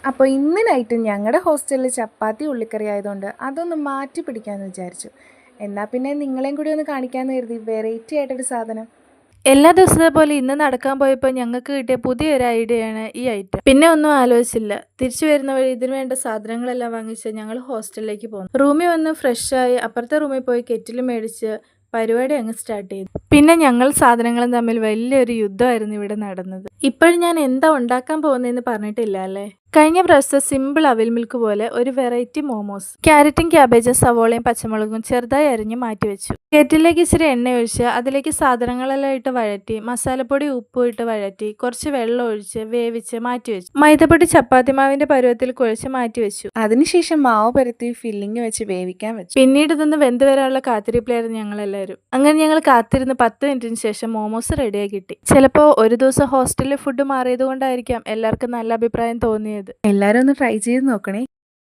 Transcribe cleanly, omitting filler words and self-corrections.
അപ്പോൾ ഇന്ന് നൈറ്റ് ഞങ്ങളുടെ ഹോസ്റ്റലിൽ ചപ്പാത്തി ഉള്ളിക്കറി ആയതുകൊണ്ട് അതൊന്ന് മാറ്റി പിടിക്കാമെന്ന് വിചാരിച്ചു. എന്നാൽ പിന്നെ നിങ്ങളെയും കൂടി ഒന്ന് കാണിക്കാമെന്ന് കരുതി, വെറൈറ്റി ആയിട്ടൊരു സാധനം. എല്ലാ ദിവസത്തെ പോലെ ഇന്ന് നടക്കാൻ പോയപ്പോൾ ഞങ്ങൾക്ക് കിട്ടിയ പുതിയൊരു ഐഡിയയാണ് ഈ ഐറ്റം. പിന്നെ ഒന്നും ആലോചിച്ചില്ല, തിരിച്ചു വരുന്ന വഴി ഇതിനു വേണ്ട സാധനങ്ങളെല്ലാം വാങ്ങിച്ച് ഞങ്ങൾ ഹോസ്റ്റലിലേക്ക് പോന്നു. റൂമിൽ വന്ന് ഫ്രഷായി അപ്പുറത്തെ റൂമിൽ പോയി കെറ്റിൽ മേടിച്ച് പരിപാടി അങ്ങ് സ്റ്റാർട്ട് ചെയ്തു. പിന്നെ ഞങ്ങൾ സാധനങ്ങളും തമ്മിൽ വലിയൊരു യുദ്ധമായിരുന്നു ഇവിടെ നടന്നത്. ഇപ്പോഴും ഞാൻ എന്താ ഉണ്ടാക്കാൻ പോകുന്നതെന്ന് പറഞ്ഞിട്ടില്ല അല്ലേ. കഴിഞ്ഞ പ്രാവശ്യത്തെ സിമ്പിൾ അവിൽ മിൽക്ക് പോലെ ഒരു വെറൈറ്റി മോമോസ്. ക്യാരറ്റും ക്യാബേജും സവോളയും പച്ചമുളകും ചെറുതായി അരിഞ്ഞ് മാറ്റി വെച്ചു. കെറ്റിലേക്ക് ഇച്ചിരി എണ്ണ ഒഴിച്ച് അതിലേക്ക് സാധനങ്ങളെല്ലാം ഇട്ട് വഴറ്റി മസാലപ്പൊടി ഉപ്പും ഇട്ട് വഴറ്റി കുറച്ച് വെള്ളം ഒഴിച്ച് വേവിച്ച് മാറ്റി വെച്ചു. മൈദപ്പൊടി ചപ്പാത്തി മാവിന്റെ പരുവത്തിൽ കുഴച്ച് മാറ്റി വെച്ചു. അതിനുശേഷം മാവ് പരത്തി ഫില്ലിങ് വെച്ച് വേവിക്കാൻ വെച്ചു. പിന്നീട് ഇതൊന്ന് വെന്ത് വരാനുള്ള കാത്തിരിപ്പിലായിരുന്നു ഞങ്ങളെല്ലാവരും. അങ്ങനെ ഞങ്ങൾ കാത്തിരുന്ന് 10 മിനിറ്റിന് ശേഷം മോമോസ് റെഡിയായി കിട്ടി. ചിലപ്പോൾ ഒരു ദിവസം ഹോസ്റ്റലിലെ ഫുഡ് മാറിയത് കൊണ്ടായിരിക്കാം എല്ലാവർക്കും നല്ല അഭിപ്രായം തോന്നിയത്. എല്ലാവരും ഒന്ന് ട്രൈ ചെയ്ത് നോക്കണേ.